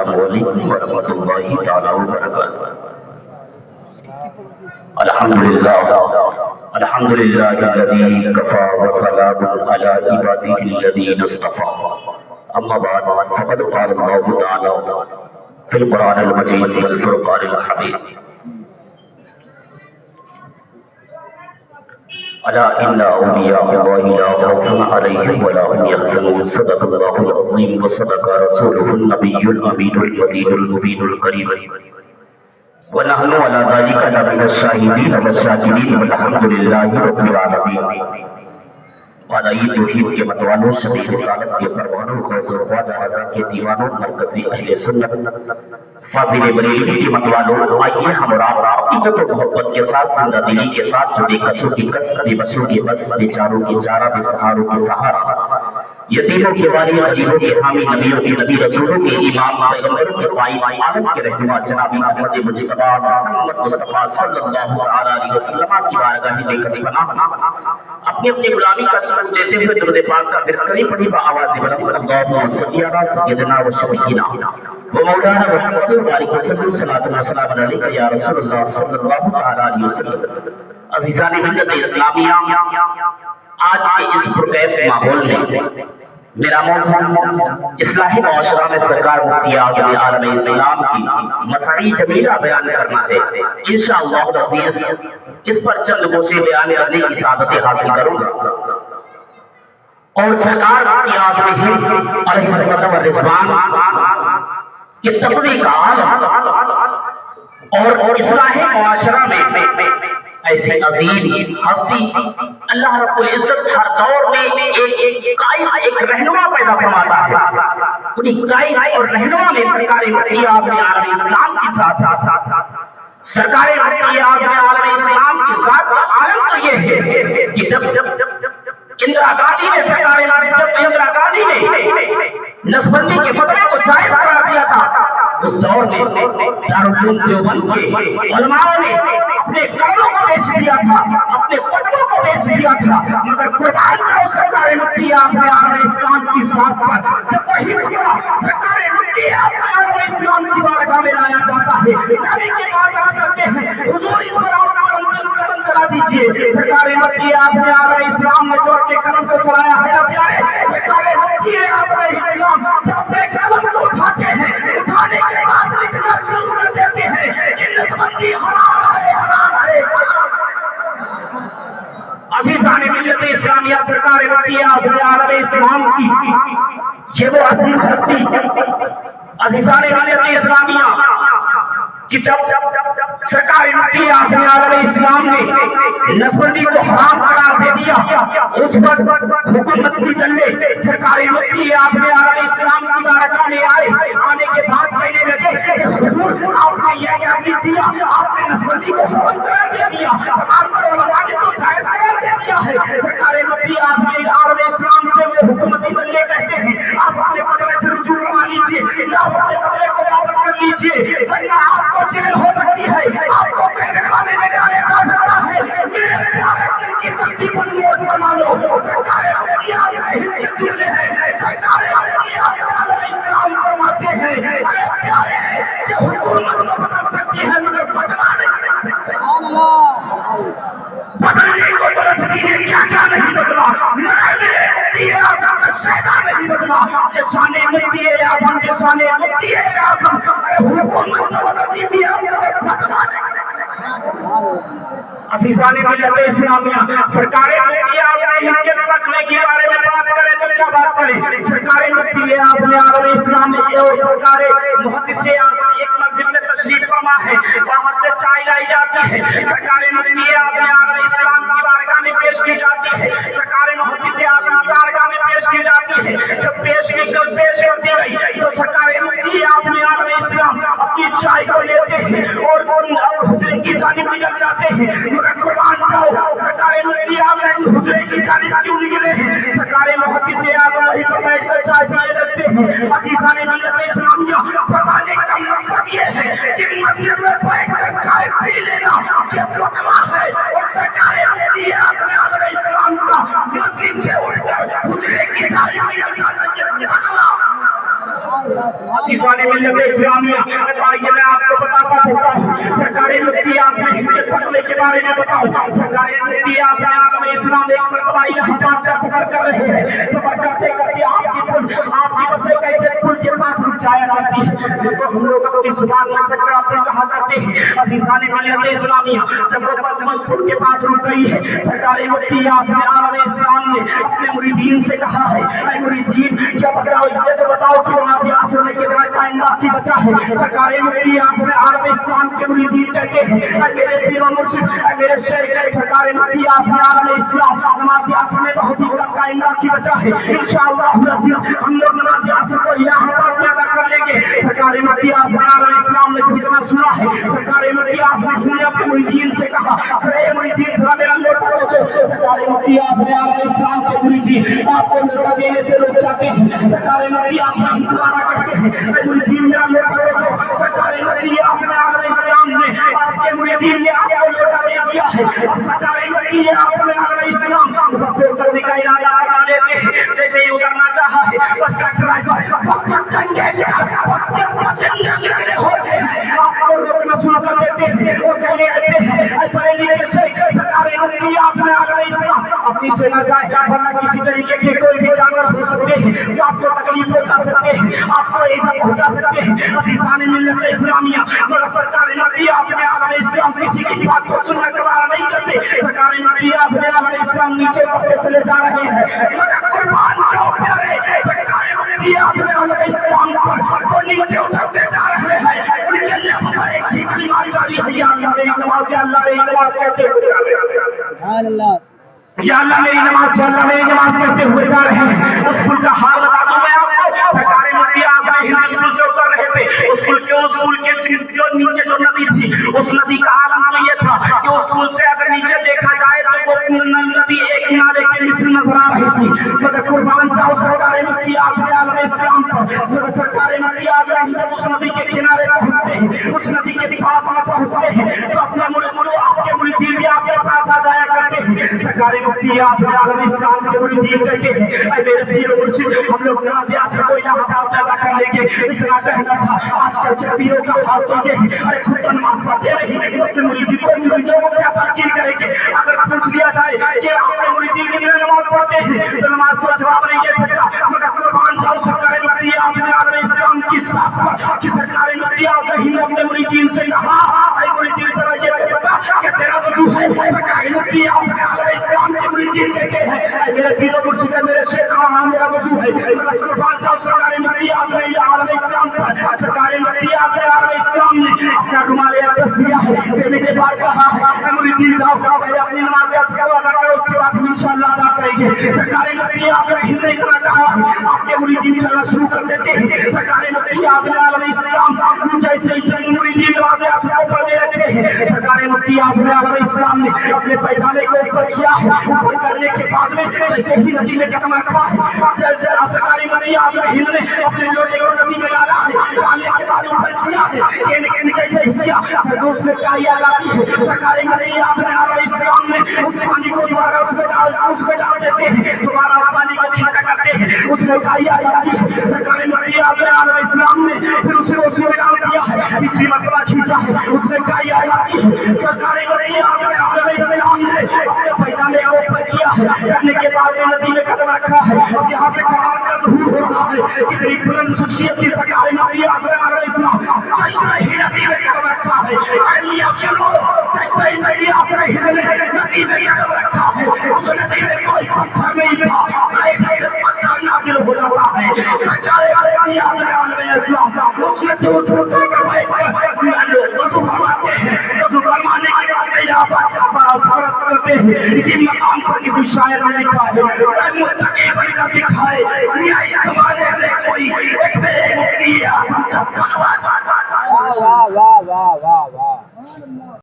السلام علیکم ورحمۃ اللہ تعالی وبرکاتہ۔ الحمدللہ الذی کفی وسلام علی عبادہ الذین اصطفی، اما بعد فقد قال اللہ تعالی فی القرآن المجید والفرقان الحمید، الا ان اولیاء اللہ لا خوف علیہم ولا هم يحزنون، صدق اللہ العظیم وصدق رسولہ النبی الامین المکین المبین الکریم، ونحن على ذلك لمن الشاهدين والشاکرین والحمد للہ رب العالمین۔ وعدائی توحید کے متوالوں، شبی رسالت کے پروانوں، غوث و خواجہ رضا کے دیوانوں، مرکزی اہل سنت فاضل بریلوی کے متوالوں، آئیے ہم اور آپ عقیدت و محبت کے ساتھ، زندہ دلی کے ساتھ، جو بے کسوں کی کس، بے بسوں کے بس، بے چاروں کی چارہ، بے سہاروں کی سہارا، یتیموں کے والی، غریبوں کے حامی، نبیوں کے نبی، رسولوں کے امام، پیغمبروں کے قائد، عالم کے رہنما جناب محمد مجتبی محمد مصطفیٰ صلی اللہ علیہ وسلم کی بارگاہ بے کس پناہ اپنی غلامی کا ثبوت دیتے ہوئے درود پاک کا بہتری پڑھی بآواز بلند، اللہم صلی علی سیدنا و شفیعنا و مولانا محمد وبارک وسلم، صلاۃ و سلام علیک یا رسول اللہ صلی اللہ علیہ وسلم۔ عزیزان ملت اسلامیہ، آج کے اس پرکیف ماحول میں میرا موضوع اصلاح معاشرہ میں سرکار مفتی اعظم عالم اسلام کی مساعی جمیلہ بیان کرنا ہے۔ انشاءاللہ العزیز اس پر چند گوشے بیان کرنے کی سعادت حاصل کروں گا، اور سرکار مفتی اعظم علیہ رحمت و رضوان کے تقوی کا عالم اور اصلاح معاشرہ میں ایسی عظیم ہستی اللہ رب العزت ہر دور میں ایک رہنما پیدا فرماتا ہے۔ انہیں قائد اور رہنما میں سرکار مفتی اعظم عالم اسلام کے ساتھ سرکار مفتی اعظم عالم اسلام کے ساتھ عالم تو یہ ہے کہ جب اندرا گاندھی نے نسبندی کے فتوے کو جائز قرار دیا تھا، اس دور میں دارالعلوم دیوبند کے علماء نے اپنے قلموں کو بیچ دیا تھا، اپنے فتووں کو بیچ دیا تھا، مگر قربان جاؤ سرکار مفتی اعظم عالم اسلام کی ذات پر جب وہی فتویٰ سرکار مفتی اعظم عالم اسلام کی بارگاہ میں لایا جاتا ہے، نبی کے بعد آ کرتے ہیں حضور اس پر آپ قلم چلا دیجئے۔ سرکار مفتی اعظم عالم اسلام نے جو اپنے قلم کو چلایا ہے، سرکار مفتی اعظم اسلام جب اپنے قلم کو اٹھاتے ہیں، اٹھانے کے بعد لکھنا شروع کر دیتے ہیں کہ نسبندی حرام ہے، حرام ہے۔ عزیزان ملت اسلامیہ، سرکار مفتی اعظم عالم اسلام کی یہ وہ عظیم ہستی، عزیزان ملت اسلامیہ، کہ جب سرکار مفتی اعظم عالم اسلام نے نسبندی کو حرام قرار دے دیا، اس وقت حکومتی ڈنڈے سرکار مفتی اعظم عالم اسلام کی بارگاہ میں آئے، آنے کے بعد کہنے لگے کہ حضور آپ نے یہ کیا کی دیا، آپ نے نسبندی کو حرام قرار دے دیا، تمام پر علماء نے تو جائز قرار دے دیا ہے۔ سرکار مفتی اعظم عالم اسلام سے وہ حکومتی ڈنڈے کہتے ہیں آپ اپنے فتوے سے رجوع کروا لیجیے، یا اپنے فتوے کو واپس کر لیجیے، ورنہ آپ کو جیل ہو سکتی ہے، آپ کو کہنے والے میں جانے کا خطرہ ہے۔ میرے پیارے دل کی تختی پر نوٹ بنا لو، سرکار مفتی اعظم کے جملے ہیں، سرکار مفتی اعظم اسلام فرماتے ہیں اے پیارے یہ حکومت تو بدل سکتی ہے مگر فتویٰ نہیں۔ بدلنے کو تو رسکی نے کیا کیا نہیں بدلا، مگر میرے مفتی اعظم کا شہدہ نہیں بدلا۔ یہ شان مفتی اعظم، یہ شان مفتی اعظم، حکومت تو بدلتی بھی ہے مگر فتویٰ نہیں۔ عزیزان ملت اسلامیہ، سرکار مفتی اعظم کے رکھنے کے بارے میں بات کریں تو کیا بات کریں؟ سرکار مفتی اعظم عالم اسلام اور سرکار محدث اعظم ایک مسجد میں تشریف فرما ہے، وہاں سے چائے لائی جاتی ہے، سرکار مفتی اعظم عالم اسلام کی بارگاہ میں پیش کی جاتی ہے، سرکار محدث اعظم کی بارگاہ میں پیش کی جاتی ہے۔ جب پیش ہوتی گئی تو سرکار مفتی اعظم عالم اسلام اپنی چائے کو لیتے ہیں اور حجرے کی جانب نکل جاتے ہیں، مگر قربان جاؤ سرکار مفتی اعظم حجرے کی جانب کیوں نکلے ہیں؟ سرکار محدث اعظم وہیں پر بیٹھ کر چائے پینے لگتے ہیں۔ عزیزان ملت اسلامیہ، بتانے کا مقصد یہ ہے کہ مسجد میں بیٹھ کر چائے پی لینا یہ فتویٰ ہے، اور سرکار مفتی اعظم عالم اسلام کا مسجد سے اٹھ کر حجرے کی جانب نکل جانا یہ فیصلہ۔ عزیزان ملت اسلامیہ آئیے میں آپ کو بتاتا چلتا ہوں سرکاری مفتی اعظم ہند کے فتوے کے بارے میں بتاؤں سرکاری مفتی اعظم عالم اسلام ایک مرتبہ الہ آباد کا سفر کر رہے ہیں سفر کرتے کرتے آپ کی بسیں کیسے پل کے پاس رک جایا کرتی ہے جس کو ہم لوگ اپنی زبان میں سکرا پل کہا کرتے ہیں عزیزان ملت اسلامیہ جب وہ بس اس پل کے پاس رک گئی ہے سرکاری مفتی اعظم عالم اسلام نے اپنے مریدین سے کہا ہے اے مریدین کیا بتاؤ کہ وہاں سے آسرنے کے بعد کائنات کی بچا ہے سرکاری مفتی اعظم عالم اسلام کے مریدین کہتے ہیں اے میرے پیر و مرشد اے میرے شیخ سرکاری مفتی اعظم عالم اسلام نماز عصر میں بہت ہی کم کائنات کی بچا ہے انشاءاللہ العزیز ہم لوگ نماز عصر کو الہ آباد میں ادا کر لیں گے سرکاری مفتی اعظم عالم اسلام نے جتنا سنا ہے سرکاری مفتی اعظم نے اپنے مریدین سے کہا اے مریدین ذرا میرا لوٹا دو سرکاری مفتی اعظم عالم اسلام کے مریدین آپ کو لوٹا دینے سے روک جاتے ہیں سرکاری مفتی اعظم دوبارہ کہتے ہیں اے مریدین میرا لوٹا دو سرکاری مفتی اعظم عالم اسلام نے آپ کے مریدین نے آپ کو لوٹا دے دیا ہے اب سرکاری مفتی اعظم عالم اسلام بچوں کرنے کا ارادہ کرا لیتے ہیں جیسے ہی اترنا چاہا ہے بس کا ڈرائیور بس کا کنڈکٹر بس کے پسنجر جتنے ہوتے ہیں آپ کو روکنا شروع کر دیتے ہیں اور کہنے لگتے ہیں اے بریلی کے شیخ سرکاری مفتی اعظم عالم اسلام اپنی سے نہ جائے ورنہ کسی طریقے کے کوئی بھی جانور ہو سکتے ہیں جو آپ کو تکلیف پہنچا سکتے ہیں آپ کو ایسا پہنچا سکتے ہیں عزیزان ملت اسلامیہ مگر سرکاری مفتی اعظم عالم اسلام کسی کی بات کو سننے کا وعدہ نہیں کرتے سرکاری مفتی اعظم عالم اسلام نیچے اترتے چلے جا رہے ہیں مگر قربان جو پیارے سرکاری مفتی اعظم عالم اسلام پر وہ نیچے اترتے جا رہے ہیں ان کے لیے ہمارے ایک ہی کلمات جاری ہے یا اللہ میری نماز یا اللہ میری نماز کہتے ہوئے جا رہے ہیں یا اللہ میری نماز یا اللہ میری نماز کہتے ہوئے جا رہے ہیں اس پل کا حال بتا دوں میں آپ کو سرکاری مفتی اعظم ہند پل سے اتر رہے تھے اس پل کے جو نیچے جو ندی تھی اس ندی کا عالم تو یہ تھا کہ اس پل سے اگر نیچے دیکھا جائے تو وہ ندی ایک کنارے کے مثل نظر آ رہی تھی مگر قربان جاؤ سرکاری مفتی اعظم عالم اسلام پر مگر سرکاری مفتی اعظم جب اس ندی کے کنارے پہنچتے ہیں اس ندی کے پاس میں پہنچتے ہیں تو اپنا آپ کے مریدین بھی آپ کے پاس آ جایا کرتے ہیں سرکاری مفتی اعظم عالم اسلام کے مریدین کہتے ہیں اے میرے پیر و مرشد ہم لوگ نماز عصر کو الہ آباد میں ادا کر لیں گے اتنا کہنا تھا آج کل کے پیروں کا حال تو یہ ہے ارے خود کا نماز پڑھتے نہیں اپنے مریدوں کو کیا تلقین کریں گے اگر پوچھ لیا جائے کہ آپ کے مریدین کتنے نماز پڑھتے ہیں تو نماز کو جواب نہیں دے سکتا مگر قربان جاؤ سرکاری مفتی اعظم عالم اسلام کی ساتھ پر کہ سرکاری مفتی اعظم ہند اپنے مریدین سے کہا اے مریدین ذرا یہ بتا کہ تیرا وضو ہے سرکاری مفتی اعظم عالم اسلام کے مریدین کہتے ہیں اے میرے پیر و مرشد میرے شیخ ہاں میرا وضو ہے قربان جاؤ سرکاری مفتی اعظم عالم اسلام پر سرکاری مفتی اعظم عالم اسلام نے اپنا رومال اقدس دیا ہے دینے کے بعد کہا ہے مریدین جاؤ میں اپنی نماز ادا کرو اس کے بعد انشاءاللہ ادا کریں گے سرکاری مفتی اعظم ہند نے اتنا کہا آپ کے مریدین چلنا شروع کر دیتے ہیں سرکاری مفتی اعظم عالم اسلام جیسے مریدین نماز اثر کو پڑھنے لگتے ہیں سرکاری مفتی اعظم عالم اسلام نے اپنے پیجامے کو اوپر کیا ہے اوپر کرنے کے بعد میں جیسے ہی ندی میں قدم رکھا ہے سرکاری مفتی اعظم ہند نے اپنے لوٹے کو ندی میں ڈالا ہے ڈالنے کے بعد اوپر کیا ہے جیسے ہی کیا اس میں کائیا لاتی ہے سرکاری مفتی اعظم عالم اسلام نے اس پانی کو دوبارہ اس میں ڈال دیتے ہیں دوبارہ پانی کو کھینچا کرتے ہیں اس میں کائیا لاتی ہے سرکاری مفتی اعظم عالم اسلام نے پھر اسے اسی میں ڈال دیا ہے اسی مرتبہ کھینچا ہے اس میں کائیا لاتی ہے سرکاری مفتی اعظم عالم اسلام نے اپنے پیجامے کو اوپر کیا ہے کرنے کے بعد ندی میں قدم رکھا ہے اور یہاں سے قرآن کا ظہور ہو رہا ہے اتنی بلند شخصیت کی سرکاری مفتی اعظم عالم اسلام جیسے ہی ندی میں قدم رکھا ہے جیسے ہی ندی اعظم ہند نے ندی میں قدم رکھا ہے اس ندی میں کوئی پتھر نہیں تھا ایک پتھر نازل ہو رہا ہے سرکاری مفتی اعظم عالم اسلام اس نے جو وضو فرماتے ہیں وضو فرمانے کے بعد میں یہاں پر فرض کرتے ہیں اسی مقام پر کسی شاعر نے لکھا ہے متقی بن کر دکھائے تمہارے لئے کوئی ایک میرے مفتی اعظم کا واہ واہ واہ واہ واہ واہ